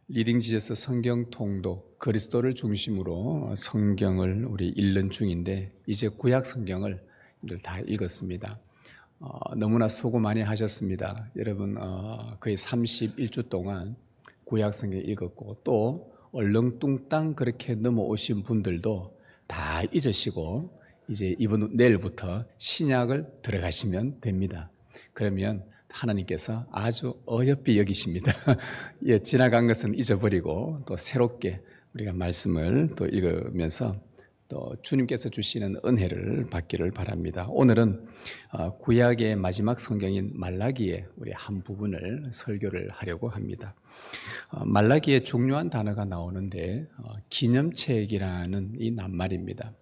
리딩 지저스 성경 통독 그리스도를 중심으로 성경을 우리 읽는 중인데 이제 구약 성경을 다 읽었습니다. 너무나 수고 많이 하셨습니다. 여러분 거의 31주 동안 구약 성경 읽었고 또 얼렁뚱땅 그렇게 넘어오신 분들도 다 잊으시고 이제 내일부터 신약을 들어가시면 됩니다. 그러면 하나님께서 아주 어여삐 여기십니다. 예, 지나간 것은 잊어버리고 또 새롭게 우리가 말씀을 또 읽으면서 또 주님께서 주시는 은혜를 받기를 바랍니다. 오늘은 구약의 마지막 성경인 말라기의 우리 한 부분을 설교를 하려고 합니다. 말라기에 중요한 단어가 나오는데 기념책이라는 이 낱말입니다.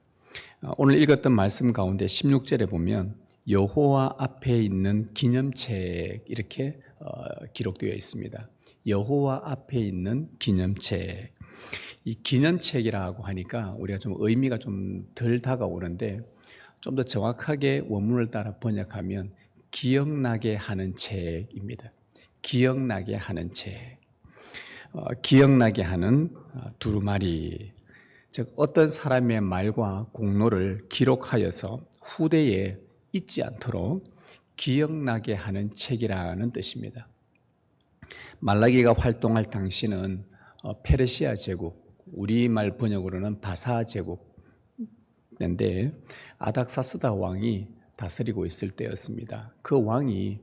오늘 읽었던 말씀 가운데 16절에 보면 여호와 앞에 있는 기념책 이렇게 기록되어 있습니다. 여호와 앞에 있는 기념책. 이 기념책이라고 하니까 우리가 좀 의미가 좀 덜 다가오는데 좀 더 정확하게 원문을 따라 번역하면 기억나게 하는 책입니다. 기억나게 하는 책. 기억나게 하는 두루마리. 즉 어떤 사람의 말과 공로를 기록하여서 후대에 잊지 않도록 기억나게 하는 책이라는 뜻입니다. 말라기가 활동할 당시는 페르시아 제국, 우리말 번역으로는 바사 제국인데 아닥사스다 왕이 다스리고 있을 때였습니다. 그 왕이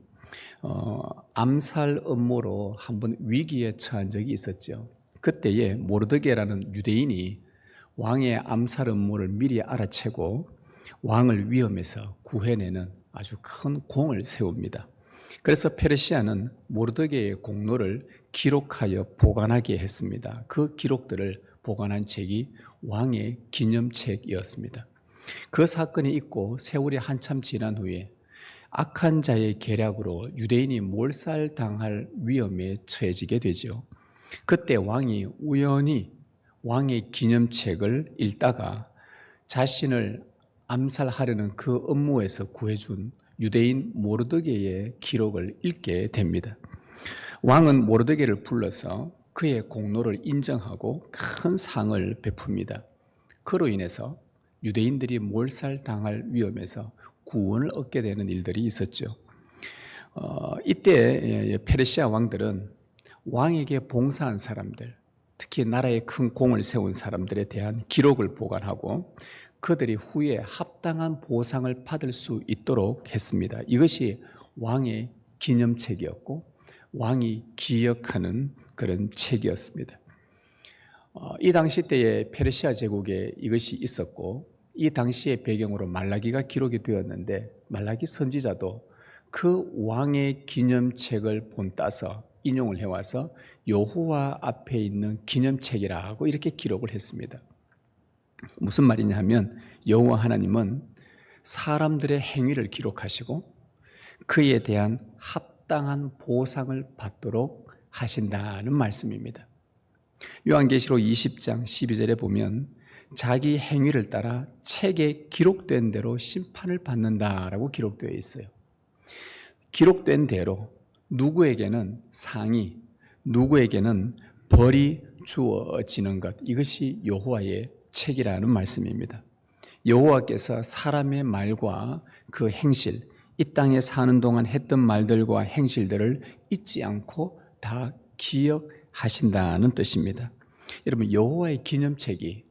암살 음모로 한번 위기에 처한 적이 있었죠. 그때에 모르드게라는 유대인이 왕의 암살 음모를 미리 알아채고 왕을 위험에서 구해내는 아주 큰 공을 세웁니다. 그래서 페르시아는 모르드게의 공로를 기록하여 보관하게 했습니다. 그 기록들을 보관한 책이 왕의 기념책이었습니다. 그 사건이 있고 세월이 한참 지난 후에 악한 자의 계략으로 유대인이 몰살당할 위험에 처해지게 되죠. 그때 왕이 우연히 왕의 기념책을 읽다가 자신을 암살하려는 그 음모에서 구해준 유대인 모르드게의 기록을 읽게 됩니다. 왕은 모르드게를 불러서 그의 공로를 인정하고 큰 상을 베풉니다. 그로 인해서 유대인들이 몰살당할 위험에서 구원을 얻게 되는 일들이 있었죠. 이때 페르시아 왕들은 왕에게 봉사한 사람들, 특히 나라에 큰 공을 세운 사람들에 대한 기록을 보관하고 그들이 후에 합당한 보상을 받을 수 있도록 했습니다. 이것이 왕의 기념책이었고 왕이 기억하는 그런 책이었습니다. 이 당시 때에 페르시아 제국에 이것이 있었고 이 당시의 배경으로 말라기가 기록이 되었는데 말라기 선지자도 그 왕의 기념책을 본따서 인용을 해와서 여호와 앞에 있는 기념책이라고 이렇게 기록을 했습니다. 무슨 말이냐 하면 여호와 하나님은 사람들의 행위를 기록하시고 그에 대한 합당한 보상을 받도록 하신다는 말씀입니다. 요한계시록 20장 12절에 보면 자기 행위를 따라 책에 기록된 대로 심판을 받는다라고 기록되어 있어요. 기록된 대로 누구에게는 상이, 누구에게는 벌이 주어지는 것, 이것이 여호와의 책이라는 말씀입니다. 여호와께서 사람의 말과 그 행실, 이 땅에 사는 동안 했던 말들과 행실들을 잊지 않고 다 기억하신다는 뜻입니다. 여러분, 여호와의 기념책이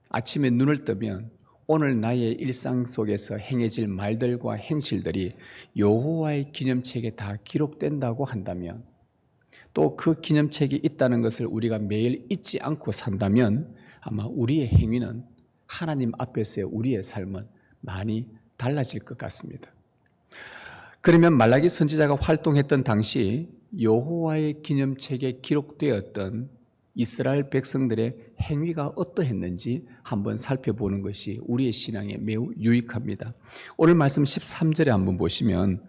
아침에 눈을 뜨면 오늘 나의 일상 속에서 행해질 말들과 행실들이 여호와의 기념책에 다 기록된다고 한다면 또 그 기념책이 있다는 것을 우리가 매일 잊지 않고 산다면 아마 우리의 행위는 하나님 앞에서의 우리의 삶은 많이 달라질 것 같습니다. 그러면 말라기 선지자가 활동했던 당시 여호와의 기념책에 기록되었던 이스라엘 백성들의 행위가 어떠했는지 한번 살펴보는 것이 우리의 신앙에 매우 유익합니다. 오늘 말씀 13절에 한번 보시면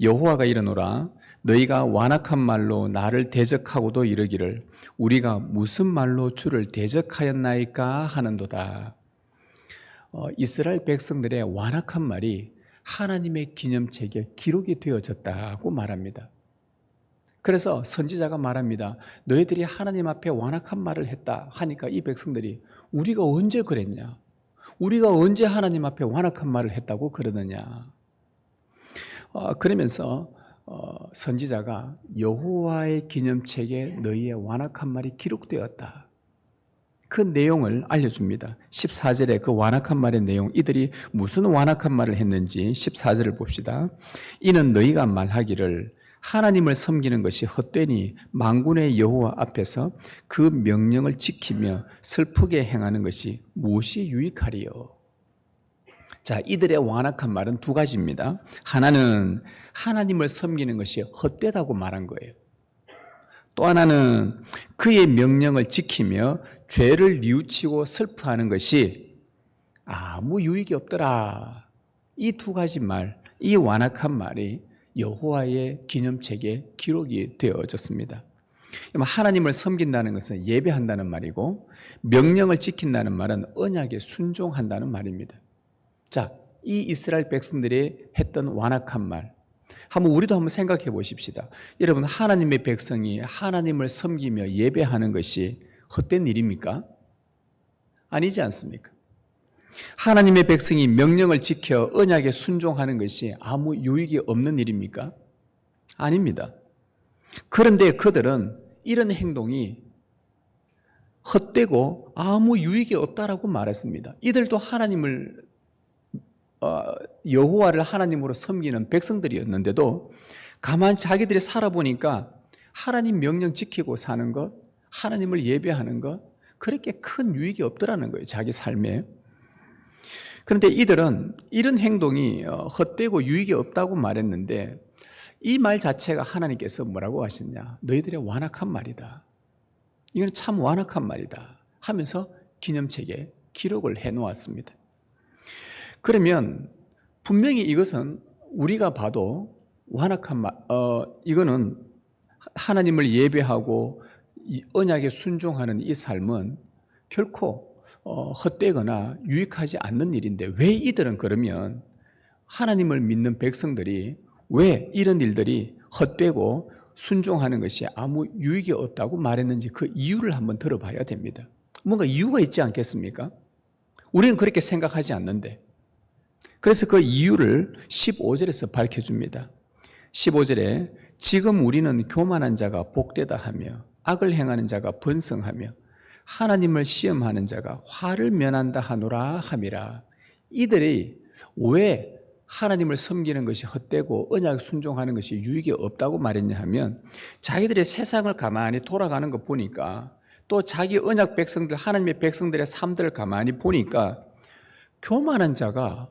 여호와가 이르노라 너희가 완악한 말로 나를 대적하고도 이르기를 우리가 무슨 말로 주를 대적하였나이까 하는도다. 이스라엘 백성들의 완악한 말이 하나님의 기념책에 기록이 되어졌다고 말합니다. 그래서 선지자가 말합니다. 너희들이 하나님 앞에 완악한 말을 했다 하니까 이 백성들이 우리가 언제 그랬냐? 우리가 언제 하나님 앞에 완악한 말을 했다고 그러느냐? 그러면서 선지자가 여호와의 기념책에 너희의 완악한 말이 기록되었다. 그 내용을 알려줍니다. 14절에 그 완악한 말의 내용, 이들이 무슨 완악한 말을 했는지 14절을 봅시다. 이는 너희가 말하기를 하나님을 섬기는 것이 헛되니 만군의 여호와 앞에서 그 명령을 지키며 슬프게 행하는 것이 무엇이 유익하리요? 자, 이들의 완악한 말은 두 가지입니다. 하나는 하나님을 섬기는 것이 헛되다고 말한 거예요. 또 하나는 그의 명령을 지키며 죄를 뉘우치고 슬퍼하는 것이 아무 유익이 없더라. 이 두 가지 말, 이 완악한 말이 여호와의 기념책에 기록이 되어졌습니다. 하나님을 섬긴다는 것은 예배한다는 말이고 명령을 지킨다는 말은 언약에 순종한다는 말입니다. 자, 이 이스라엘 백성들이 했던 완악한 말, 우리도 한번 생각해 보십시다. 여러분, 하나님의 백성이 하나님을 섬기며 예배하는 것이 헛된 일입니까? 아니지 않습니까? 하나님의 백성이 명령을 지켜 언약에 순종하는 것이 아무 유익이 없는 일입니까? 아닙니다. 그런데 그들은 이런 행동이 헛되고 아무 유익이 없다라고 말했습니다. 이들도 여호와를 하나님으로 섬기는 백성들이었는데도 가만 자기들이 살아보니까 하나님 명령 지키고 사는 것, 하나님을 예배하는 것, 그렇게 큰 유익이 없더라는 거예요, 자기 삶에. 그런데 이들은 이런 행동이 헛되고 유익이 없다고 말했는데 이 말 자체가 하나님께서 뭐라고 하셨냐? 너희들의 완악한 말이다. 이건 참 완악한 말이다 하면서 기념책에 기록을 해놓았습니다. 그러면 분명히 이것은 우리가 봐도 완악한 말, 이거는 하나님을 예배하고 언약에 순종하는 이 삶은 결코 헛되거나 유익하지 않는 일인데 왜 이들은 그러면 하나님을 믿는 백성들이 왜 이런 일들이 헛되고 순종하는 것이 아무 유익이 없다고 말했는지 그 이유를 한번 들어봐야 됩니다. 뭔가 이유가 있지 않겠습니까? 우리는 그렇게 생각하지 않는데. 그래서 그 이유를 15절에서 밝혀줍니다. 15절에 지금 우리는 교만한 자가 복되다 하며 악을 행하는 자가 번성하며 하나님을 시험하는 자가 화를 면한다 하노라 함이라. 이들이 왜 하나님을 섬기는 것이 헛되고 언약 순종하는 것이 유익이 없다고 말했냐 하면 자기들의 세상을 가만히 돌아가는 거 보니까 또 자기 언약 백성들, 하나님의 백성들의 삶들을 가만히 보니까 교만한 자가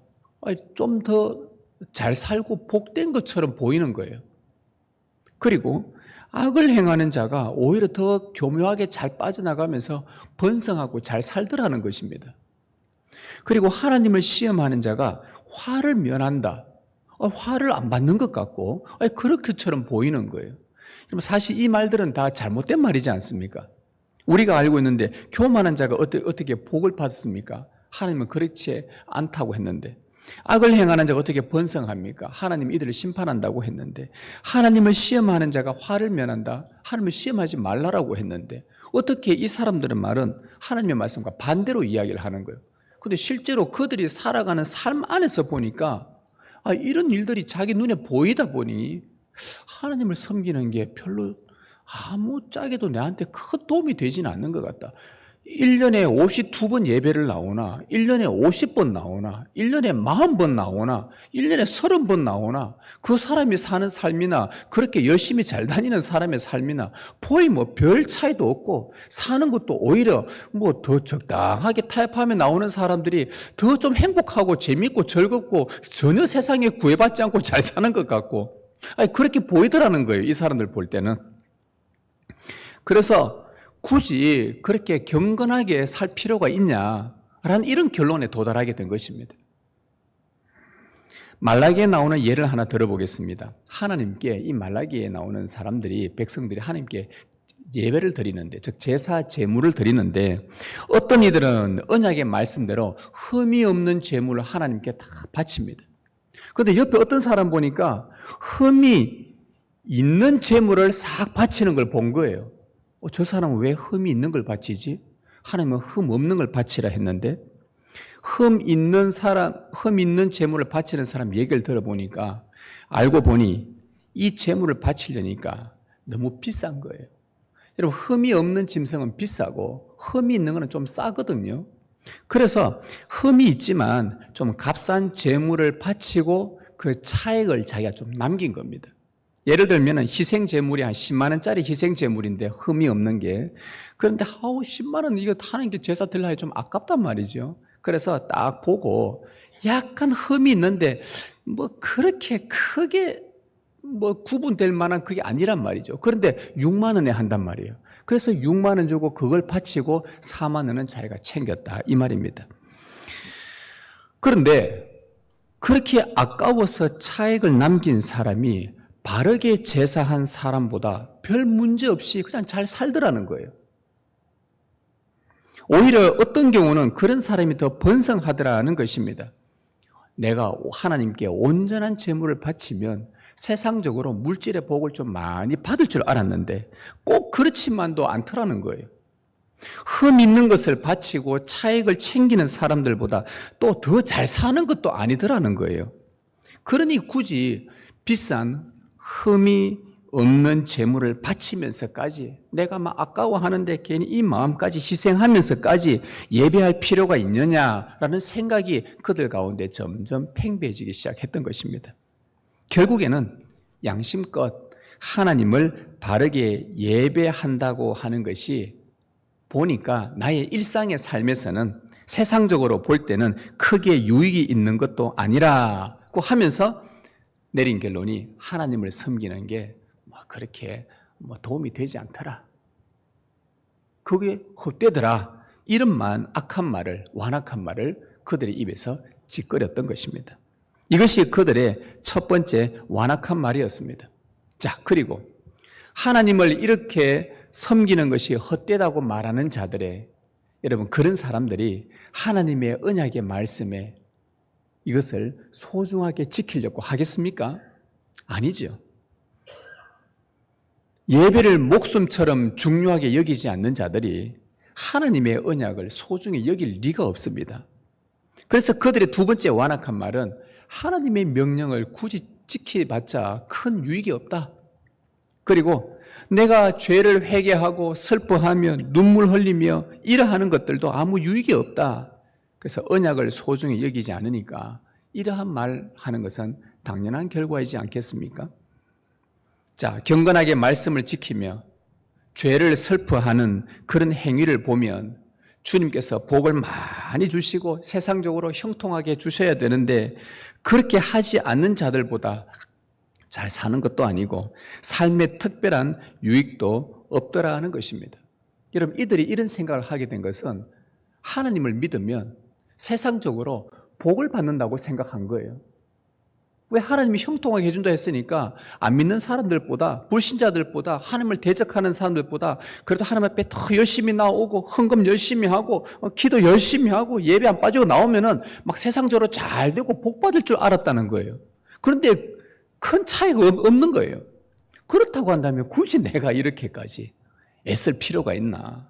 좀 더 잘 살고 복된 것처럼 보이는 거예요. 그리고 악을 행하는 자가 오히려 더 교묘하게 잘 빠져나가면서 번성하고 잘 살더라는 것입니다. 그리고 하나님을 시험하는 자가 화를 면한다. 화를 안 받는 것 같고 그렇게처럼 보이는 거예요. 사실 이 말들은 다 잘못된 말이지 않습니까? 우리가 알고 있는데 교만한 자가 어떻게 복을 받습니까? 하나님은 그렇지 않다고 했는데 악을 행하는 자가 어떻게 번성합니까? 하나님 이들을 심판한다고 했는데 하나님을 시험하는 자가 화를 면한다. 하나님을 시험하지 말라라고 했는데 어떻게 이 사람들의 말은 하나님의 말씀과 반대로 이야기를 하는 거예요. 그런데 실제로 그들이 살아가는 삶 안에서 보니까 이런 일들이 자기 눈에 보이다 보니 하나님을 섬기는 게 별로 아무짝에도 나한테 큰 도움이 되지는 않는 것 같다. 1년에 52번 예배를 나오나 1년에 50번 나오나 1년에 40번 나오나 1년에 30번 나오나 그 사람이 사는 삶이나 그렇게 열심히 잘 다니는 사람의 삶이나 거의 별 차이도 없고 사는 것도 오히려 더 적당하게 타협하며 나오는 사람들이 더 좀 행복하고 재밌고 즐겁고 전혀 세상에 구애받지 않고 잘 사는 것 같고 그렇게 보이더라는 거예요. 이 사람들 볼 때는. 그래서 굳이 그렇게 경건하게 살 필요가 있냐라는 이런 결론에 도달하게 된 것입니다. 말라기에 나오는 예를 하나 들어보겠습니다. 하나님께 이 말라기에 나오는 사람들이 백성들이 하나님께 예배를 드리는데 즉 제사 제물을 드리는데 어떤 이들은 언약의 말씀대로 흠이 없는 제물을 하나님께 다 바칩니다. 그런데 옆에 어떤 사람 보니까 흠이 있는 재물을 싹 바치는 걸 본 거예요. 저 사람은 왜 흠이 있는 걸 바치지? 하나님은 흠 없는 걸 바치라 했는데 흠 있는 재물을 바치는 사람 얘기를 들어보니까 알고 보니 이 재물을 바치려니까 너무 비싼 거예요. 여러분, 흠이 없는 짐승은 비싸고 흠이 있는 거는 좀 싸거든요. 그래서 흠이 있지만 좀 값싼 재물을 바치고 그 차액을 자기가 좀 남긴 겁니다. 예를 들면 희생 재물이 한 10만 원짜리 희생 재물인데 흠이 없는 게, 그런데 10만 원 이거 하나님께 제사 드리려 좀 아깝단 말이죠. 그래서 딱 보고 약간 흠이 있는데 뭐 그렇게 크게 뭐 구분될 만한 그게 아니란 말이죠. 그런데 6만 원에 한단 말이에요. 그래서 6만 원 주고 그걸 바치고 4만 원은 자기가 챙겼다 이 말입니다. 그런데 그렇게 아까워서 차액을 남긴 사람이 바르게 제사한 사람보다 별 문제 없이 그냥 잘 살더라는 거예요. 오히려 어떤 경우는 그런 사람이 더 번성하더라는 것입니다. 내가 하나님께 온전한 재물을 바치면 세상적으로 물질의 복을 좀 많이 받을 줄 알았는데 꼭 그렇지만도 않더라는 거예요. 흠 있는 것을 바치고 차익을 챙기는 사람들보다 또 더 잘 사는 것도 아니더라는 거예요. 그러니 굳이 비싼 흠이 없는 재물을 바치면서까지 내가 막 아까워하는데 괜히 이 마음까지 희생하면서까지 예배할 필요가 있느냐라는 생각이 그들 가운데 점점 팽배해지기 시작했던 것입니다. 결국에는 양심껏 하나님을 바르게 예배한다고 하는 것이 보니까 나의 일상의 삶에서는 세상적으로 볼 때는 크게 유익이 있는 것도 아니라고 하면서 내린 결론이 하나님을 섬기는 게 그렇게 도움이 되지 않더라. 그게 헛되더라. 이런 악한 말을, 완악한 말을 그들의 입에서 짓거렸던 것입니다. 이것이 그들의 첫 번째 완악한 말이었습니다. 자, 그리고 하나님을 이렇게 섬기는 것이 헛되다고 말하는 자들의, 여러분, 그런 사람들이 하나님의 언약의 말씀에 이것을 소중하게 지키려고 하겠습니까? 아니죠. 예배를 목숨처럼 중요하게 여기지 않는 자들이 하나님의 언약을 소중히 여길 리가 없습니다. 그래서 그들의 두 번째 완악한 말은 하나님의 명령을 굳이 지켜봤자 큰 유익이 없다. 그리고 내가 죄를 회개하고 슬퍼하며 눈물 흘리며 이러하는 것들도 아무 유익이 없다. 그래서 언약을 소중히 여기지 않으니까 이러한 말 하는 것은 당연한 결과이지 않겠습니까? 자, 경건하게 말씀을 지키며 죄를 슬퍼하는 그런 행위를 보면 주님께서 복을 많이 주시고 세상적으로 형통하게 주셔야 되는데 그렇게 하지 않는 자들보다 잘 사는 것도 아니고 삶에 특별한 유익도 없더라는 것입니다. 여러분, 이들이 이런 생각을 하게 된 것은 하나님을 믿으면 세상적으로 복을 받는다고 생각한 거예요. 왜 하나님이 형통하게 해준다 했으니까 안 믿는 사람들보다, 불신자들보다, 하나님을 대적하는 사람들보다 그래도 하나님 앞에 더 열심히 나오고 헌금 열심히 하고 기도 열심히 하고 예배 안 빠지고 나오면은 막 세상적으로 잘 되고 복 받을 줄 알았다는 거예요. 그런데 큰 차이가 없는 거예요. 그렇다고 한다면 굳이 내가 이렇게까지 애쓸 필요가 있나?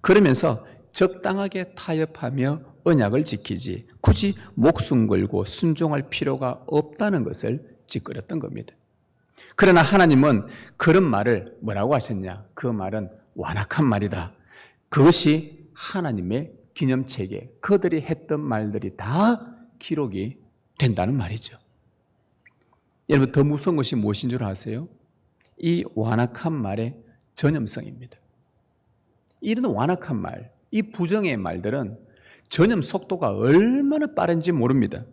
그러면서 적당하게 타협하며 언약을 지키지 굳이 목숨 걸고 순종할 필요가 없다는 것을 짓거렸던 겁니다. 그러나 하나님은 그런 말을 뭐라고 하셨냐? 그 말은 완악한 말이다. 그것이 하나님의 기념책에 그들이 했던 말들이 다 기록이 된다는 말이죠. 여러분, 더 무서운 것이 무엇인 줄 아세요? 이 완악한 말의 전염성입니다. 이런 완악한 말, 이 부정의 말들은 전염 속도가 얼마나 빠른지 모릅니다.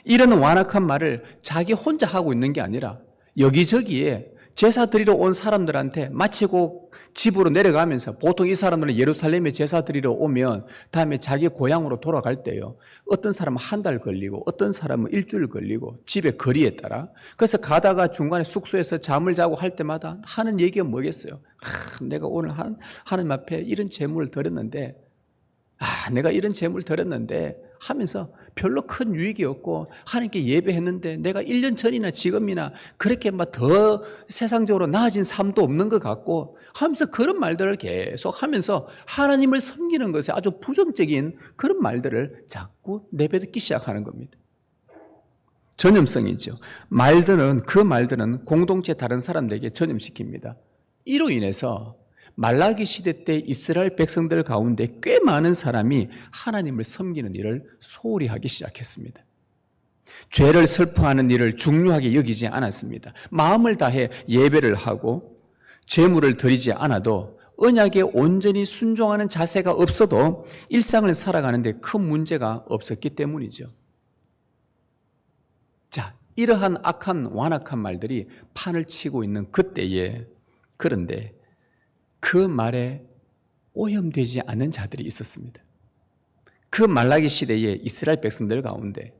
이런 완악한 말을 자기 혼자 하고 있는 게 아니라 여기저기에 제사 드리러 온 사람들한테 마치고 집으로 내려가면서, 보통 이 사람들은 예루살렘에 제사 드리러 오면 다음에 자기 고향으로 돌아갈 때요, 어떤 사람은 한 달 걸리고 어떤 사람은 일주일 걸리고 집의 거리에 따라, 그래서 가다가 중간에 숙소에서 잠을 자고 할 때마다 하는 얘기가 뭐겠어요? 내가 오늘 하나님 앞에 이런 제물을 드렸는데 내가 이런 제물을 드렸는데 하면서 별로 큰 유익이 없고 하나님께 예배했는데 내가 1년 전이나 지금이나 그렇게 막 더 세상적으로 나아진 삶도 없는 것 같고 하면서 그런 말들을 계속 하면서 하나님을 섬기는 것에 아주 부정적인 그런 말들을 자꾸 내뱉기 시작하는 겁니다. 전염성이죠. 그 말들은 공동체 다른 사람들에게 전염시킵니다. 이로 인해서 말라기 시대 때 이스라엘 백성들 가운데 꽤 많은 사람이 하나님을 섬기는 일을 소홀히 하기 시작했습니다. 죄를 슬퍼하는 일을 중요하게 여기지 않았습니다. 마음을 다해 예배를 하고 제물을 드리지 않아도 언약에 온전히 순종하는 자세가 없어도 일상을 살아가는데 큰 문제가 없었기 때문이죠. 자, 이러한 악한 완악한 말들이 판을 치고 있는 그때에 그런데 그 말에 오염되지 않은 자들이 있었습니다. 그 말라기 시대에 이스라엘 백성들 가운데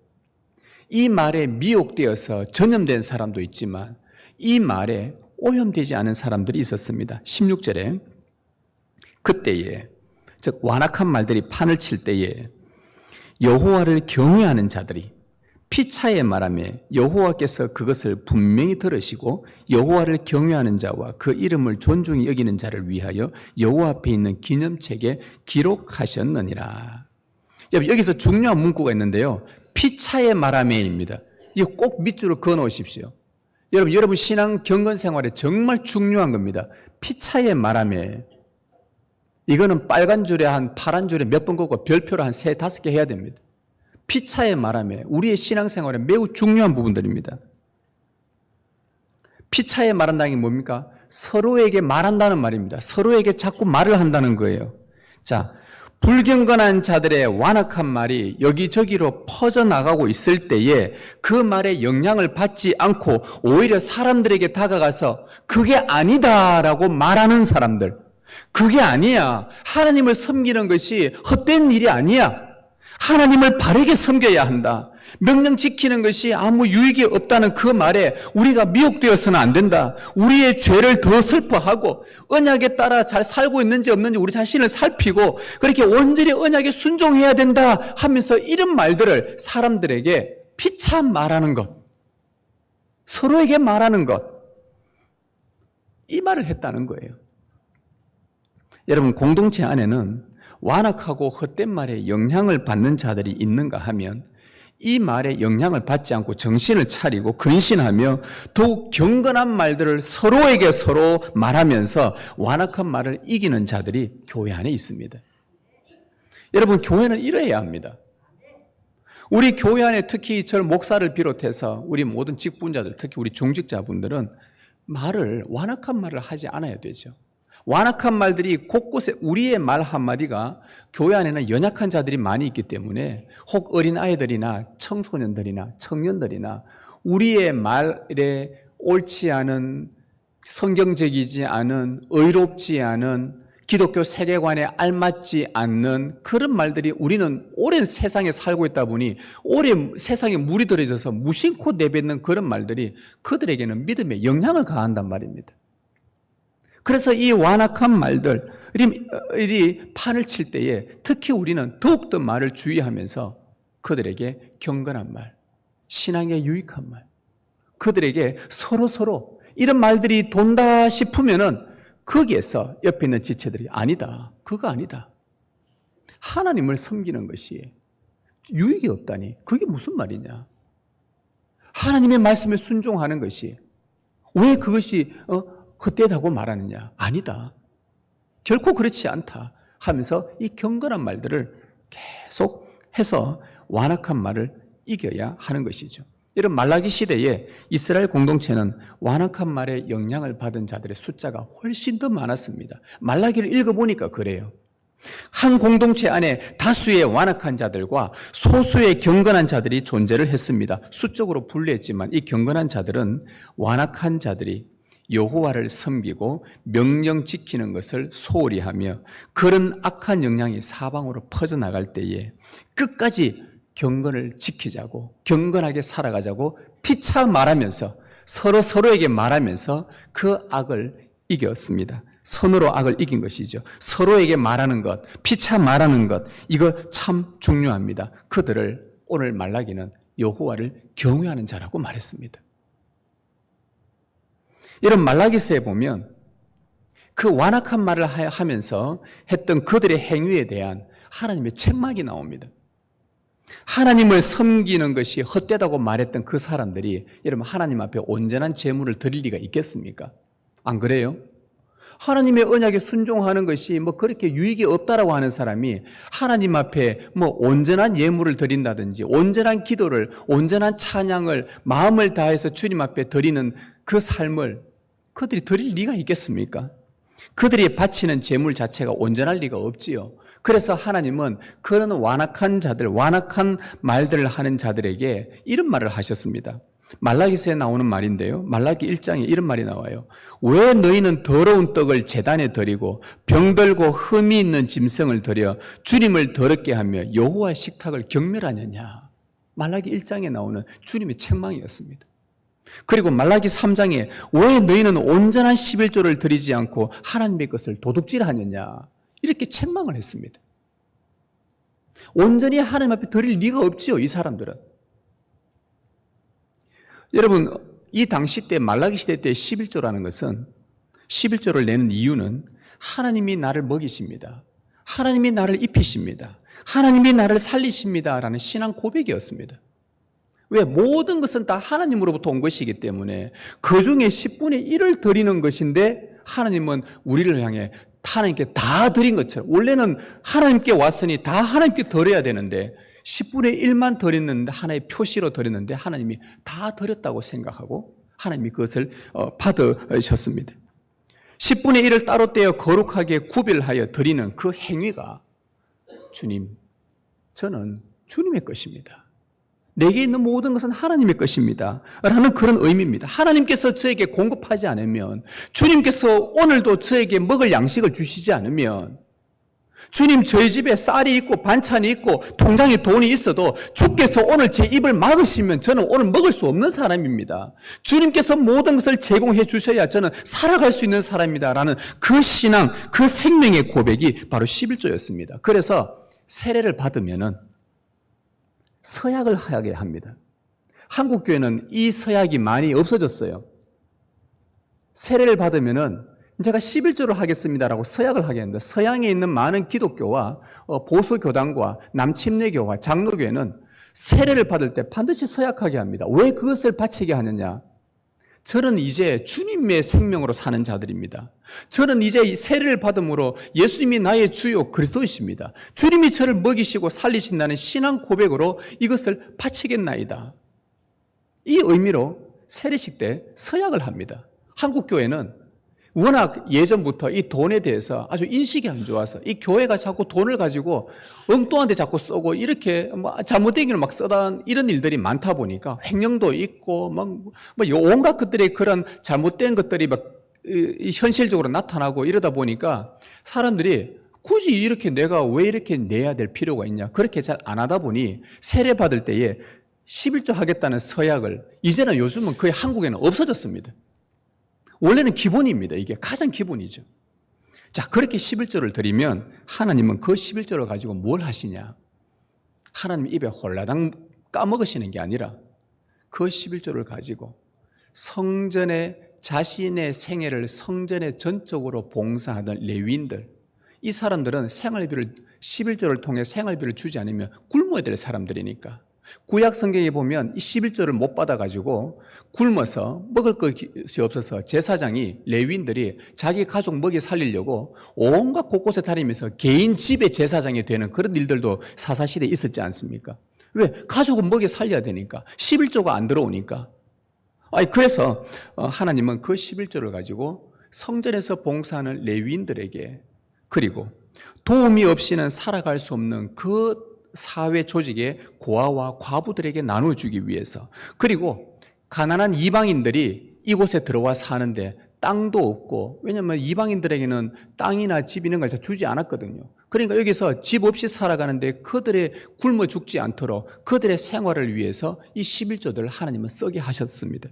이 말에 미혹되어서 전염된 사람도 있지만 이 말에 오염되지 않은 사람들이 있었습니다. 16절에 그때에 즉 완악한 말들이 판을 칠 때에 여호와를 경외하는 자들이 피차에 말하며 여호와께서 그것을 분명히 들으시고 여호와를 경외하는 자와 그 이름을 존중히 여기는 자를 위하여 여호와 앞에 있는 기념책에 기록하셨느니라. 여기서 중요한 문구가 있는데요. 피차에 말하며입니다. 이거 꼭 밑줄을 그어 놓으십시오. 여러분 신앙 경건 생활에 정말 중요한 겁니다. 피차에 말하며 이거는 빨간 줄에 한 파란 줄에 몇 번 긋고 별표로 한 3-5개 해야 됩니다. 피차에 말하며 우리의 신앙생활에 매우 중요한 부분들입니다. 피차에 말한다는 게 뭡니까? 서로에게 말한다는 말입니다. 서로에게 자꾸 말을 한다는 거예요. 자, 불경건한 자들의 완악한 말이 여기저기로 퍼져나가고 있을 때에 그 말에 영향을 받지 않고 오히려 사람들에게 다가가서 그게 아니다라고 말하는 사람들, 그게 아니야. 하나님을 섬기는 것이 헛된 일이 아니야. 하나님을 바르게 섬겨야 한다. 명령 지키는 것이 아무 유익이 없다는 그 말에 우리가 미혹되어서는 안 된다. 우리의 죄를 더 슬퍼하고 언약에 따라 잘 살고 있는지 없는지 우리 자신을 살피고 그렇게 온전히 언약에 순종해야 된다 하면서 이런 말들을 사람들에게 피차 말하는 것, 서로에게 말하는 것, 이 말을 했다는 거예요. 여러분, 공동체 안에는 완악하고 헛된 말에 영향을 받는 자들이 있는가 하면 이 말에 영향을 받지 않고 정신을 차리고 근신하며 더욱 경건한 말들을 서로에게 서로 말하면서 완악한 말을 이기는 자들이 교회 안에 있습니다. 여러분, 교회는 이래야 합니다. 우리 교회 안에 특히 저 목사를 비롯해서 우리 모든 직분자들, 특히 우리 중직자분들은 완악한 말을 하지 않아야 되죠. 완악한 말들이 곳곳에 우리의 말 한마디가 교회 안에는 연약한 자들이 많이 있기 때문에 혹 어린 아이들이나 청소년들이나 청년들이나 우리의 말에 옳지 않은 성경적이지 않은 의롭지 않은 기독교 세계관에 알맞지 않는 그런 말들이 우리는 오랜 세상에 살고 있다 보니 오래 세상에 물이 들어져서 무심코 내뱉는 그런 말들이 그들에게는 믿음에 영향을 가한단 말입니다. 그래서 이 완악한 말들이 판을 칠 때에 특히 우리는 더욱더 말을 주의하면서 그들에게 경건한 말, 신앙에 유익한 말, 그들에게 서로 이런 말들이 돈다 싶으면은 거기에서 옆에 있는 지체들이 아니다, 그거 아니다. 하나님을 섬기는 것이 유익이 없다니 그게 무슨 말이냐. 하나님의 말씀에 순종하는 것이 왜 그것이 헛되다고 말하느냐? 아니다. 결코 그렇지 않다 하면서 이 경건한 말들을 계속 해서 완악한 말을 이겨야 하는 것이죠. 이런 말라기 시대에 이스라엘 공동체는 완악한 말에 영향을 받은 자들의 숫자가 훨씬 더 많았습니다. 말라기를 읽어보니까 그래요. 한 공동체 안에 다수의 완악한 자들과 소수의 경건한 자들이 존재를 했습니다. 수적으로 분리했지만 이 경건한 자들은 완악한 자들이 여호와를 섬기고 명령 지키는 것을 소홀히 하며 그런 악한 영향이 사방으로 퍼져나갈 때에 끝까지 경건을 지키자고 경건하게 살아가자고 피차 말하면서 서로에게 말하면서 그 악을 이겼습니다. 선으로 악을 이긴 것이죠. 서로에게 말하는 것, 피차 말하는 것, 이거 참 중요합니다. 그들을 오늘 말라기는 여호와를 경외하는 자라고 말했습니다. 이런 말라기서에 보면 그 완악한 말을 하면서 했던 그들의 행위에 대한 하나님의 책망이 나옵니다. 하나님을 섬기는 것이 헛되다고 말했던 그 사람들이 여러분 하나님 앞에 온전한 제물을 드릴 리가 있겠습니까? 안 그래요? 하나님의 언약에 순종하는 것이 그렇게 유익이 없다라고 하는 사람이 하나님 앞에 온전한 예물을 드린다든지 온전한 기도를, 온전한 찬양을 마음을 다해서 주님 앞에 드리는 그 삶을 그들이 드릴 리가 있겠습니까? 그들이 바치는 제물 자체가 온전할 리가 없지요. 그래서 하나님은 그런 완악한 자들, 완악한 말들을 하는 자들에게 이런 말을 하셨습니다. 말라기서에 나오는 말인데요. 말라기 1장에 이런 말이 나와요. 왜 너희는 더러운 떡을 제단에 드리고 병들고 흠이 있는 짐승을 드려 주님을 더럽게 하며 여호와의 식탁을 경멸하느냐. 말라기 1장에 나오는 주님의 책망이었습니다. 그리고 말라기 3장에 왜 너희는 온전한 11조를 드리지 않고 하나님의 것을 도둑질하느냐. 이렇게 책망을 했습니다. 온전히 하나님 앞에 드릴 리가 없지요, 이 사람들은. 여러분, 이 당시 때 말라기 시대 때 11조라는 것은 11조를 내는 이유는 하나님이 나를 먹이십니다. 하나님이 나를 입히십니다. 하나님이 나를 살리십니다라는 신앙 고백이었습니다. 왜? 모든 것은 다 하나님으로부터 온 것이기 때문에 그 중에 10분의 1을 드리는 것인데 하나님은 우리를 향해 하나님께 다 드린 것처럼, 원래는 하나님께 왔으니 다 하나님께 드려야 되는데 10분의 1만 드렸는데 하나의 표시로 드렸는데 하나님이 다 드렸다고 생각하고 하나님이 그것을 받으셨습니다. 10분의 1을 따로 떼어 거룩하게 구별하여 드리는 그 행위가 주님, 저는 주님의 것입니다. 내게 있는 모든 것은 하나님의 것입니다 라는 그런 의미입니다. 하나님께서 저에게 공급하지 않으면, 주님께서 오늘도 저에게 먹을 양식을 주시지 않으면, 주님 저희 집에 쌀이 있고 반찬이 있고 통장에 돈이 있어도 주께서 오늘 제 입을 막으시면 저는 오늘 먹을 수 없는 사람입니다. 주님께서 모든 것을 제공해 주셔야 저는 살아갈 수 있는 사람입니다 라는 그 신앙, 그 생명의 고백이 바로 11조였습니다. 그래서 세례를 받으면은 서약을 하게 합니다. 한국 교회는 이 서약이 많이 없어졌어요. 세례를 받으면은 제가 11조를 하겠습니다라고 서약을 하게 합니다. 서양에 있는 많은 기독교와 보수교단과 남침례교와 장로교회는 세례를 받을 때 반드시 서약하게 합니다. 왜 그것을 바치게 하느냐? 저는 이제 주님의 생명으로 사는 자들입니다. 저는 이제 세례를 받음으로 예수님이 나의 주요 그리스도이십니다. 주님이 저를 먹이시고 살리신다는 신앙 고백으로 이것을 바치겠나이다. 이 의미로 세례식 때 서약을 합니다. 한국 교회는 워낙 예전부터 이 돈에 대해서 아주 인식이 안 좋아서 이 교회가 자꾸 돈을 가지고 엉뚱한 데 자꾸 쓰고 이렇게 잘못된 길을 막 쓰다 이런 일들이 많다 보니까 횡령도 있고 온갖 것들의 그런 잘못된 것들이 막 현실적으로 나타나고 이러다 보니까 사람들이 굳이 이렇게 내가 왜 이렇게 내야 될 필요가 있냐, 그렇게 잘 안 하다 보니 세례 받을 때에 11조 하겠다는 서약을 이제는 요즘은 거의 한국에는 없어졌습니다. 원래는 기본입니다. 이게 가장 기본이죠. 자, 그렇게 11조를 드리면 하나님은 그 11조를 가지고 뭘 하시냐? 하나님 입에 홀라당 까먹으시는 게 아니라 그 11조를 가지고 성전에 자신의 생애를 성전에 전적으로 봉사하던 레위인들, 이 사람들은 생활비를 11조를 통해 생활비를 주지 않으면 굶어야 될 사람들이니까 구약 성경에 보면 이 11조를 못 받아가지고 굶어서 먹을 것이 없어서 제사장이 레위인들이 자기 가족 먹이 살리려고 온갖 곳곳에 다니면서 개인 집의 제사장이 되는 그런 일들도 사사시대에 있었지 않습니까? 왜? 가족은 먹이 살려야 되니까 11조가 안 들어오니까. 그래서 하나님은 그 11조를 가지고 성전에서 봉사하는 레위인들에게, 그리고 도움이 없이는 살아갈 수 없는 그 사회 조직의 고아와 과부들에게 나눠주기 위해서, 그리고 가난한 이방인들이 이곳에 들어와 사는데 땅도 없고, 왜냐하면 이방인들에게는 땅이나 집 이런 걸 주지 않았거든요. 그러니까 여기서 집 없이 살아가는데 그들의 굶어 죽지 않도록 그들의 생활을 위해서 이 11조들을 하나님은 쓰게 하셨습니다.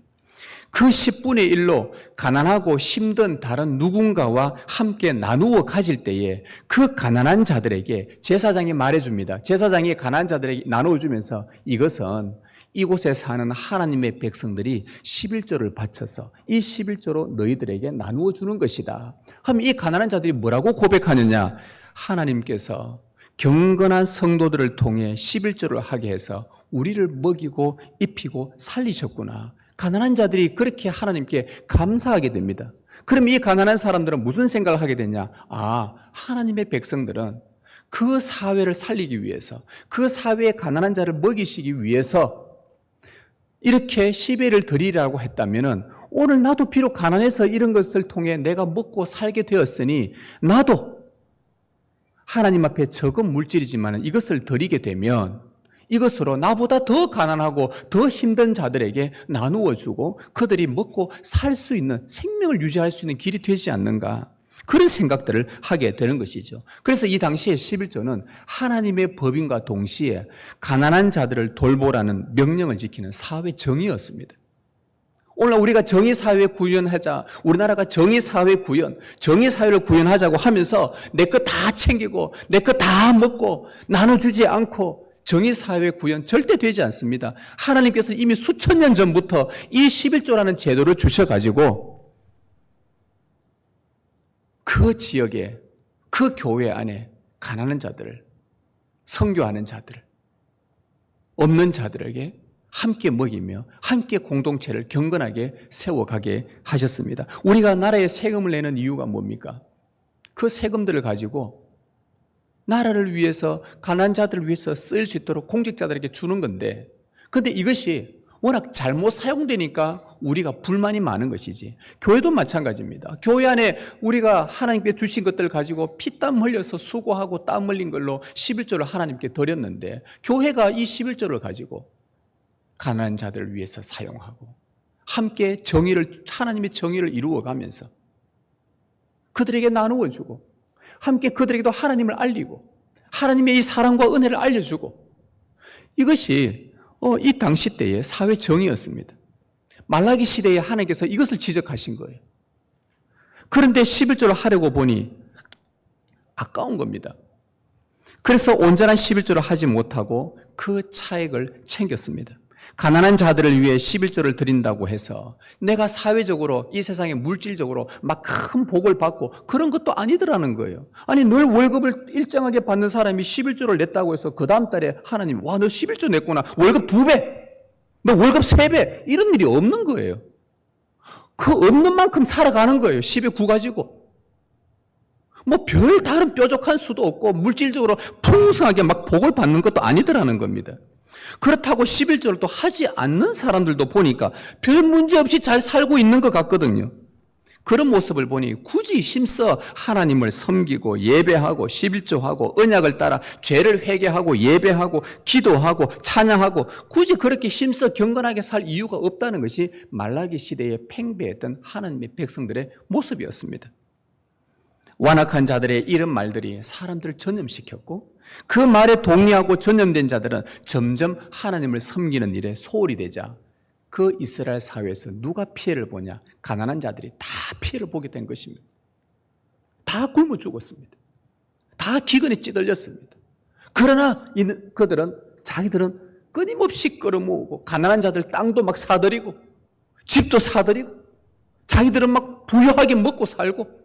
그 10분의 1로 가난하고 힘든 다른 누군가와 함께 나누어 가질 때에 그 가난한 자들에게 제사장이 말해줍니다. 제사장이 가난한 자들에게 나눠주면서 이것은 이곳에 사는 하나님의 백성들이 11조를 바쳐서 이 11조로 너희들에게 나누어 주는 것이다. 하면 이 가난한 자들이 뭐라고 고백하느냐? 하나님께서 경건한 성도들을 통해 11조를 하게 해서 우리를 먹이고 입히고 살리셨구나. 가난한 자들이 그렇게 하나님께 감사하게 됩니다. 그럼 이 가난한 사람들은 무슨 생각을 하게 되냐? 하나님의 백성들은 그 사회를 살리기 위해서, 그 사회의 가난한 자를 먹이시기 위해서 이렇게 시배를 드리라고 했다면은 오늘 나도 비록 가난해서 이런 것을 통해 내가 먹고 살게 되었으니 나도 하나님 앞에 적은 물질이지만 이것을 드리게 되면 이것으로 나보다 더 가난하고 더 힘든 자들에게 나누어 주고 그들이 먹고 살 수 있는, 생명을 유지할 수 있는 길이 되지 않는가, 그런 생각들을 하게 되는 것이죠. 그래서 이 당시에 11조는 하나님의 법인과 동시에 가난한 자들을 돌보라는 명령을 지키는 사회 정의였습니다. 오늘 우리가 정의사회 구현하자, 우리나라가 정의사회 구현, 정의사회를 구현하자고 하면서 내 것 다 챙기고 내 것 다 먹고 나눠주지 않고 정의사회 구현 절대 되지 않습니다. 하나님께서 이미 수천 년 전부터 이 11조라는 제도를 주셔가지고 그 지역에, 그 교회 안에 가난한 자들을, 선교하는 자들을, 없는 자들에게 함께 먹이며 함께 공동체를 경건하게 세워가게 하셨습니다. 우리가 나라에 세금을 내는 이유가 뭡니까? 그 세금들을 가지고 나라를 위해서, 가난한 자들을 위해서 쓰일 수 있도록 공직자들에게 주는 건데, 근데 이것이 워낙 잘못 사용되니까 우리가 불만이 많은 것이지. 교회도 마찬가지입니다. 교회 안에 우리가 하나님께 주신 것들을 가지고 피땀 흘려서 수고하고 땀 흘린 걸로 11조를 하나님께 드렸는데, 교회가 이 11조를 가지고 가난한 자들을 위해서 사용하고 함께 하나님의 정의를 이루어가면서 그들에게 나누어 주고 함께 그들에게도 하나님을 알리고 하나님의 이 사랑과 은혜를 알려주고, 이것이 이 당시 때의 사회 정의였습니다. 말라기 시대에 하나님께서 이것을 지적하신 거예요. 그런데 11조를 하려고 보니 아까운 겁니다. 그래서 온전한 11조를 하지 못하고 그 차액을 챙겼습니다. 가난한 자들을 위해 11조를 드린다고 해서 내가 사회적으로 이 세상에 물질적으로 막 큰 복을 받고 그런 것도 아니더라는 거예요. 아니, 늘 월급을 일정하게 받는 사람이 11조를 냈다고 해서 그 다음 달에 하나님, 와, 너 11조 냈구나, 월급 2배, 너 월급 3배, 이런 일이 없는 거예요. 그 없는 만큼 살아가는 거예요. 10에 9 가지고. 뭐 별 다른 뾰족한 수도 없고 물질적으로 풍성하게 막 복을 받는 것도 아니더라는 겁니다. 그렇다고 11조를 또 하지 않는 사람들도 보니까 별 문제 없이 잘 살고 있는 것 같거든요. 그런 모습을 보니 굳이 힘써 하나님을 섬기고 예배하고 11조하고 언약을 따라 죄를 회개하고 예배하고 기도하고 찬양하고 굳이 그렇게 힘써 경건하게 살 이유가 없다는 것이 말라기 시대에 팽배했던 하나님의 백성들의 모습이었습니다. 완악한 자들의 이런 말들이 사람들을 전염시켰고, 그 말에 동의하고 전염된 자들은 점점 하나님을 섬기는 일에 소홀히 되자 그 이스라엘 사회에서 누가 피해를 보냐? 가난한 자들이 다 피해를 보게 된 것입니다. 다 굶어 죽었습니다. 다 기근에 찌들렸습니다. 그러나 자기들은 끊임없이 끌어모으고 가난한 자들 땅도 막 사들이고 집도 사들이고 자기들은 막 부유하게 먹고 살고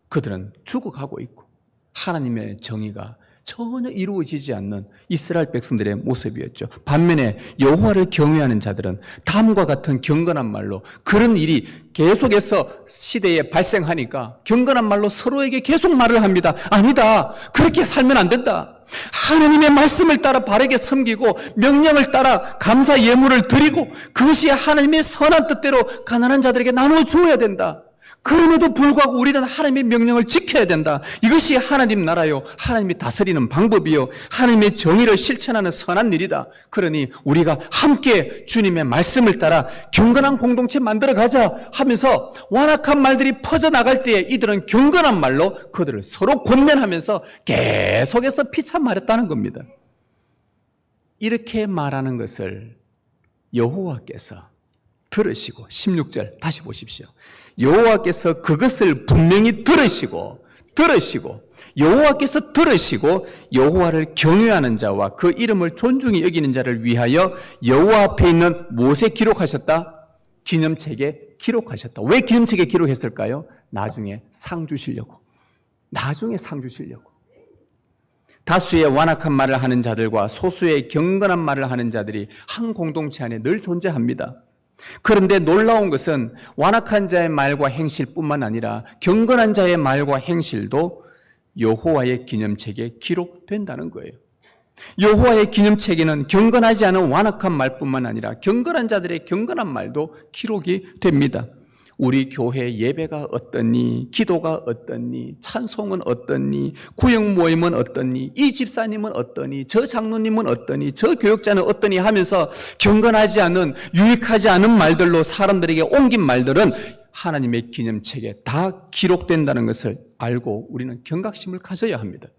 그들은 죽어가고 있고 하나님의 정의가 전혀 이루어지지 않는 이스라엘 백성들의 모습이었죠. 반면에 여호와를 경외하는 자들은 다음과 같은 경건한 말로, 그런 일이 계속해서 시대에 발생하니까 경건한 말로 서로에게 계속 말을 합니다. 아니다, 그렇게 살면 안 된다. 하나님의 말씀을 따라 바르게 섬기고 명령을 따라 감사 예물을 드리고 그것이 하나님의 선한 뜻대로 가난한 자들에게 나누어 주어야 된다. 그럼에도 불구하고 우리는 하나님의 명령을 지켜야 된다. 이것이 하나님 나라요, 하나님이 다스리는 방법이요, 하나님의 정의를 실천하는 선한 일이다. 그러니 우리가 함께 주님의 말씀을 따라 경건한 공동체 만들어가자 하면서 완악한 말들이 퍼져나갈 때에 이들은 경건한 말로 그들을 서로 권면하면서 계속해서 피차 말했다는 겁니다. 이렇게 말하는 것을 여호와께서 들으시고 16절 다시 보십시오. 여호와께서 그것을 분명히 들으시고 여호와께서 들으시고 여호와를 경외하는 자와 그 이름을 존중히 여기는 자를 위하여 여호와 앞에 있는 무엇에 기록하셨다? 기념책에 기록하셨다. 왜 기념책에 기록했을까요? 나중에 상 주시려고. 다수의 완악한 말을 하는 자들과 소수의 경건한 말을 하는 자들이 한 공동체 안에 늘 존재합니다. 그런데 놀라운 것은 완악한 자의 말과 행실뿐만 아니라 경건한 자의 말과 행실도 여호와의 기념책에 기록된다는 거예요. 여호와의 기념책에는 경건하지 않은 완악한 말뿐만 아니라 경건한 자들의 경건한 말도 기록이 됩니다. 우리 교회 예배가 어떠니, 기도가 어떠니, 찬송은 어떠니, 구역 모임은 어떠니, 이 집사님은 어떠니, 저 장로님은 어떠니, 저 교육자는 어떠니 하면서 경건하지 않은, 유익하지 않은 말들로 사람들에게 옮긴 말들은 하나님의 기념책에 다 기록된다는 것을 알고 우리는 경각심을 가져야 합니다.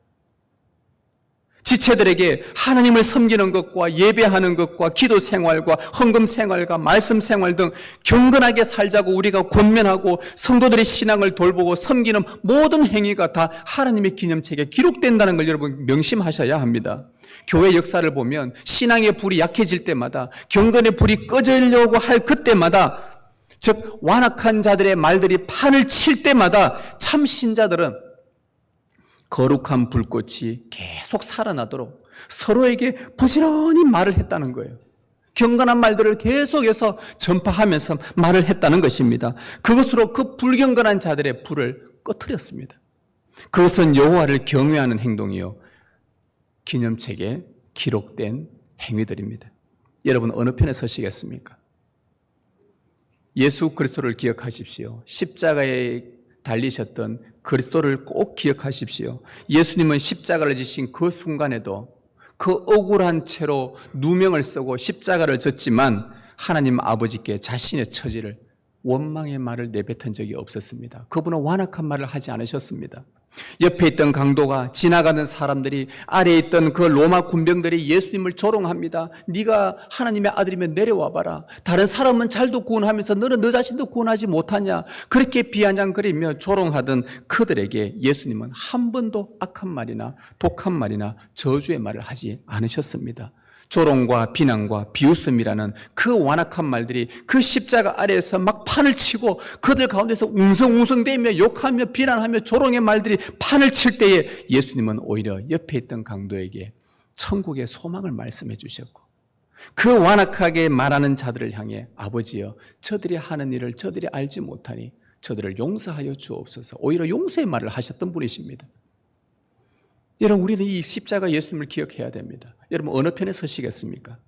지체들에게 하나님을 섬기는 것과 예배하는 것과 기도 생활과 헌금 생활과 말씀 생활 등 경건하게 살자고 우리가 권면하고 성도들의 신앙을 돌보고 섬기는 모든 행위가 다 하나님의 기념책에 기록된다는 걸 여러분 명심하셔야 합니다. 교회 역사를 보면 신앙의 불이 약해질 때마다, 경건의 불이 꺼지려고 할 그때마다, 즉 완악한 자들의 말들이 판을 칠 때마다 참 신자들은 거룩한 불꽃이 계속 살아나도록 서로에게 부지런히 말을 했다는 거예요. 경건한 말들을 계속해서 전파하면서 말을 했다는 것입니다. 그것으로 그 불경건한 자들의 불을 꺼뜨렸습니다. 그것은 여호와를 경외하는 행동이요, 기념책에 기록된 행위들입니다. 여러분 어느 편에 서시겠습니까? 예수 그리스도를 기억하십시오. 십자가에 달리셨던 그리스도를 꼭 기억하십시오. 예수님은 십자가를 지신 그 순간에도 그 억울한 채로 누명을 쓰고 십자가를 졌지만 하나님 아버지께 자신의 처지를, 원망의 말을 내뱉은 적이 없었습니다. 그분은 완악한 말을 하지 않으셨습니다. 옆에 있던 강도가, 지나가는 사람들이, 아래에 있던 그 로마 군병들이 예수님을 조롱합니다. 네가 하나님의 아들이면 내려와 봐라. 다른 사람은 잘도 구원하면서 너는 너 자신도 구원하지 못하냐. 그렇게 비아냥거리며 조롱하던 그들에게 예수님은 한 번도 악한 말이나 독한 말이나 저주의 말을 하지 않으셨습니다. 조롱과 비난과 비웃음이라는 그 완악한 말들이 그 십자가 아래에서 막 판을 치고 그들 가운데서 웅성웅성대며 욕하며 비난하며 조롱의 말들이 판을 칠 때에 예수님은 오히려 옆에 있던 강도에게 천국의 소망을 말씀해 주셨고, 그 완악하게 말하는 자들을 향해 아버지여 저들이 하는 일을 저들이 알지 못하니 저들을 용서하여 주옵소서, 오히려 용서의 말을 하셨던 분이십니다. 여러분 우리는 이 십자가 예수님을 기억해야 됩니다. 여러분 어느 편에 서시겠습니까?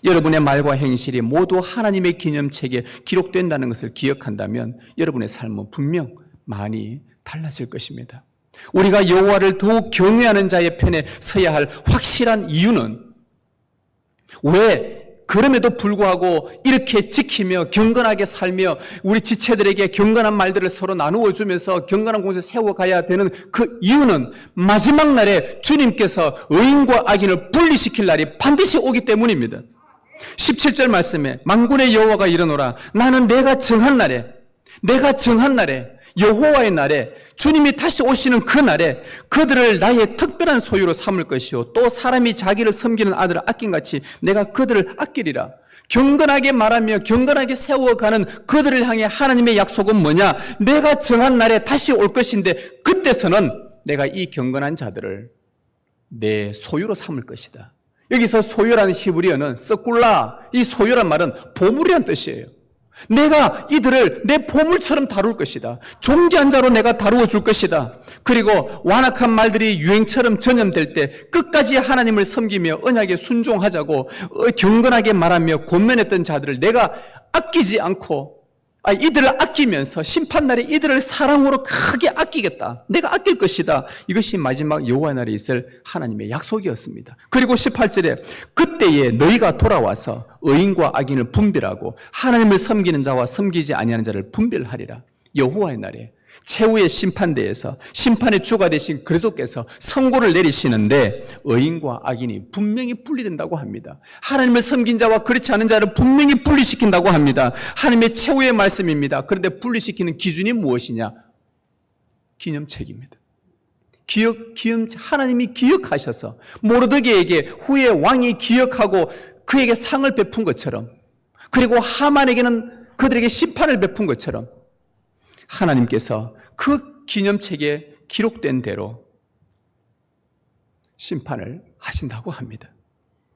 여러분의 말과 행실이 모두 하나님의 기념책에 기록된다는 것을 기억한다면 여러분의 삶은 분명 많이 달라질 것입니다. 우리가 여호와를 더욱 경외하는 자의 편에 서야 할 확실한 이유는, 왜 그럼에도 불구하고 이렇게 지키며 경건하게 살며 우리 지체들에게 경건한 말들을 서로 나누어 주면서 경건한 곳에 세워가야 되는 그 이유는 마지막 날에 주님께서 의인과 악인을 분리시킬 날이 반드시 오기 때문입니다. 17절 말씀에 만군의 여호와가 이르노라, 나는 내가 정한 날에 여호와의 날에, 주님이 다시 오시는 그 날에 그들을 나의 특별한 소유로 삼을 것이요 또 사람이 자기를 섬기는 아들을 아낀같이 내가 그들을 아끼리라. 경건하게 말하며 경건하게 세워가는 그들을 향해 하나님의 약속은 뭐냐? 내가 정한 날에 다시 올 것인데 그때서는 내가 이 경건한 자들을 내 소유로 삼을 것이다. 여기서 소유라는 히브리어는 서꿀라, 이 소유란 말은 보물이란 뜻이에요. 내가 이들을 내 보물처럼 다룰 것이다. 존귀한 자로 내가 다루어 줄 것이다. 그리고 완악한 말들이 유행처럼 전염될 때 끝까지 하나님을 섬기며 언약에 순종하자고 경건하게 말하며 권면했던 자들을 내가 아끼지 않고, 이들을 아끼면서 심판날에 이들을 사랑으로 크게 아끼겠다. 내가 아낄 것이다. 이것이 마지막 여호와 날에 있을 하나님의 약속이었습니다. 그리고 18절에 그때에 너희가 돌아와서 의인과 악인을 분별하고 하나님을 섬기는 자와 섬기지 아니하는 자를 분별하리라. 여호와의 날에 최후의 심판대에서 심판의 주가 되신 그리스도께서 선고를 내리시는데 의인과 악인이 분명히 분리된다고 합니다. 하나님을 섬긴 자와 그렇지 않은 자를 분명히 분리시킨다고 합니다. 하나님의 최후의 말씀입니다. 그런데 분리시키는 기준이 무엇이냐? 기념책입니다. 하나님이 기억하셔서 모르드게에게 후에 왕이 기억하고 그에게 상을 베푼 것처럼, 그리고 하만에게는 그들에게 심판을 베푼 것처럼 하나님께서 그 기념책에 기록된 대로 심판을 하신다고 합니다.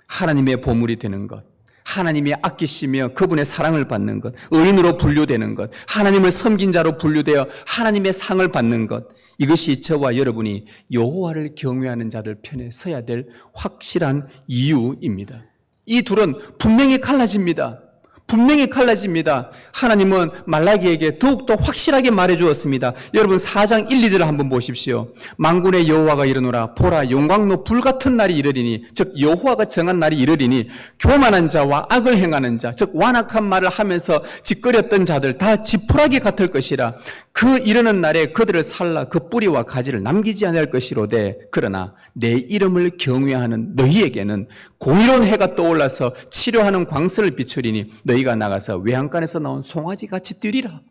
하나님의 보물이 되는 것, 하나님이 아끼시며 그분의 사랑을 받는 것, 의인으로 분류되는 것, 하나님을 섬긴 자로 분류되어 하나님의 상을 받는 것, 이것이 저와 여러분이 여호와를 경외하는 자들 편에 서야 될 확실한 이유입니다. 이 둘은 분명히 갈라집니다. 분명히 갈라집니다. 하나님은 말라기에게 더욱더 확실하게 말해주었습니다. 여러분 4장 1, 2절을 한번 보십시오. 만군의 여호와가 이르노라 보라 용광로 불같은 날이 이르리니, 즉 여호와가 정한 날이 이르리니 교만한 자와 악을 행하는 자, 즉 완악한 말을 하면서 짓거렸던 자들 다 지푸라기 같을 것이라. 그 이르는 날에 그들을 살라 그 뿌리와 가지를 남기지 아니할 것이로되 그러나 내 이름을 경외하는 너희에게는 공의로운 해가 떠올라서 치료하는 광선을 비추리니 너희가 나가서 외양간에서 나온 송아지같이 뛰리라.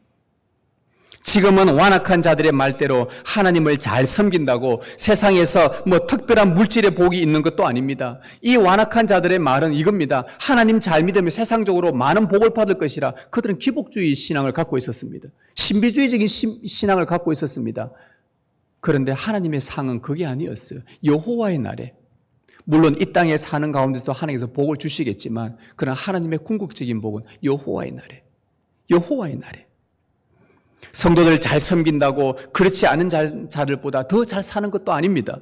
지금은 완악한 자들의 말대로 하나님을 잘 섬긴다고 세상에서 특별한 물질의 복이 있는 것도 아닙니다. 이 완악한 자들의 말은 이겁니다. 하나님 잘 믿으면 세상적으로 많은 복을 받을 것이라. 그들은 기복주의 신앙을 갖고 있었습니다. 신비주의적인 신앙을 갖고 있었습니다. 그런데 하나님의 상은 그게 아니었어요. 여호와의 날에, 물론 이 땅에 사는 가운데서 하나님께서 복을 주시겠지만 그러나 하나님의 궁극적인 복은 여호와의 날에, 여호와의 날에 성도들 잘 섬긴다고 그렇지 않은 자들보다 더 잘 사는 것도 아닙니다.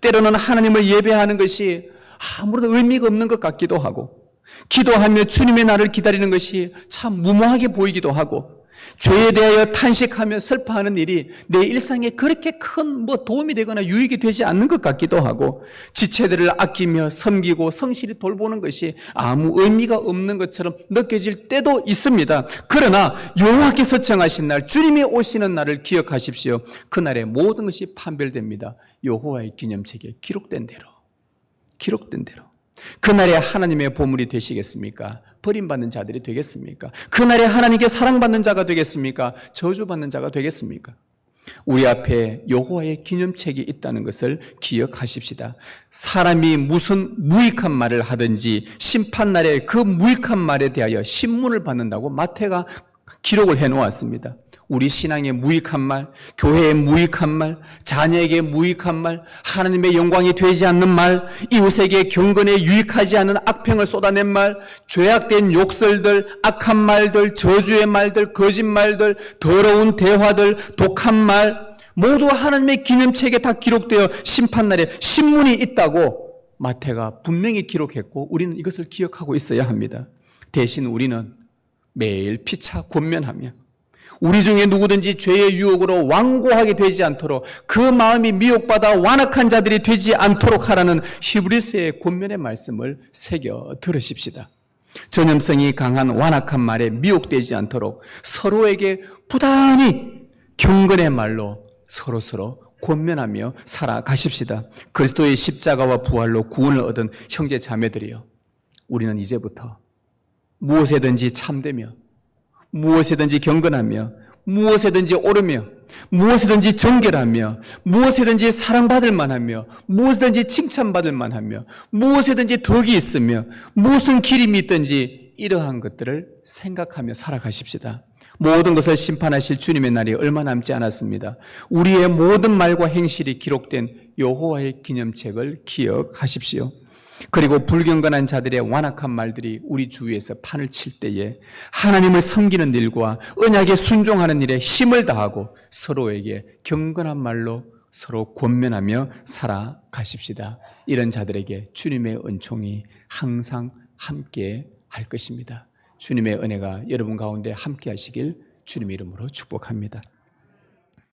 때로는 하나님을 예배하는 것이 아무런 의미가 없는 것 같기도 하고, 기도하며 주님의 날을 기다리는 것이 참 무모하게 보이기도 하고, 죄에 대하여 탄식하며 슬퍼하는 일이 내 일상에 그렇게 큰 도움이 되거나 유익이 되지 않는 것 같기도 하고, 지체들을 아끼며 섬기고 성실히 돌보는 것이 아무 의미가 없는 것처럼 느껴질 때도 있습니다. 그러나 여호와께서 정하신 날, 주님이 오시는 날을 기억하십시오. 그날에 모든 것이 판별됩니다. 여호와의 기념책에 기록된 대로. 그날에 하나님의 보물이 되시겠습니까? 버림받는 자들이 되겠습니까? 그날에 하나님께 사랑받는 자가 되겠습니까? 저주받는 자가 되겠습니까? 우리 앞에 여호와의 기념책이 있다는 것을 기억하십시다. 사람이 무슨 무익한 말을 하든지 심판날에 그 무익한 말에 대하여 신문을 받는다고 마태가 기록을 해놓았습니다. 우리 신앙의 무익한 말, 교회의 무익한 말, 자녀에게 무익한 말, 하나님의 영광이 되지 않는 말, 이웃에게 경건에 유익하지 않은 악평을 쏟아낸 말, 죄악된 욕설들, 악한 말들, 저주의 말들, 거짓말들, 더러운 대화들, 독한 말, 모두 하나님의 기념책에 다 기록되어 심판날에 신문이 있다고 마태가 분명히 기록했고 우리는 이것을 기억하고 있어야 합니다. 대신 우리는 매일 피차 권면하며 우리 중에 누구든지 죄의 유혹으로 완고하게 되지 않도록, 그 마음이 미혹받아 완악한 자들이 되지 않도록 하라는 히브리서의 권면의 말씀을 새겨 들으십시다. 전염성이 강한 완악한 말에 미혹되지 않도록 서로에게 부단히 경건의 말로 서로 권면하며 살아가십시다. 그리스도의 십자가와 부활로 구원을 얻은 형제 자매들이여, 우리는 이제부터 무엇에든지 참되며 무엇이든지 경건하며 무엇이든지 옳으며 무엇이든지 정결하며 무엇이든지 사랑받을 만하며 무엇이든지 칭찬받을 만하며 무엇이든지 덕이 있으며 무슨 기림이 있든지 이러한 것들을 생각하며 살아가십시다. 모든 것을 심판하실 주님의 날이 얼마 남지 않았습니다. 우리의 모든 말과 행실이 기록된 여호와의 기념책을 기억하십시오. 그리고 불경건한 자들의 완악한 말들이 우리 주위에서 판을 칠 때에 하나님을 섬기는 일과 언약에 순종하는 일에 힘을 다하고 서로에게 경건한 말로 서로 권면하며 살아가십시다. 이런 자들에게 주님의 은총이 항상 함께 할 것입니다. 주님의 은혜가 여러분 가운데 함께 하시길 주님의 이름으로 축복합니다.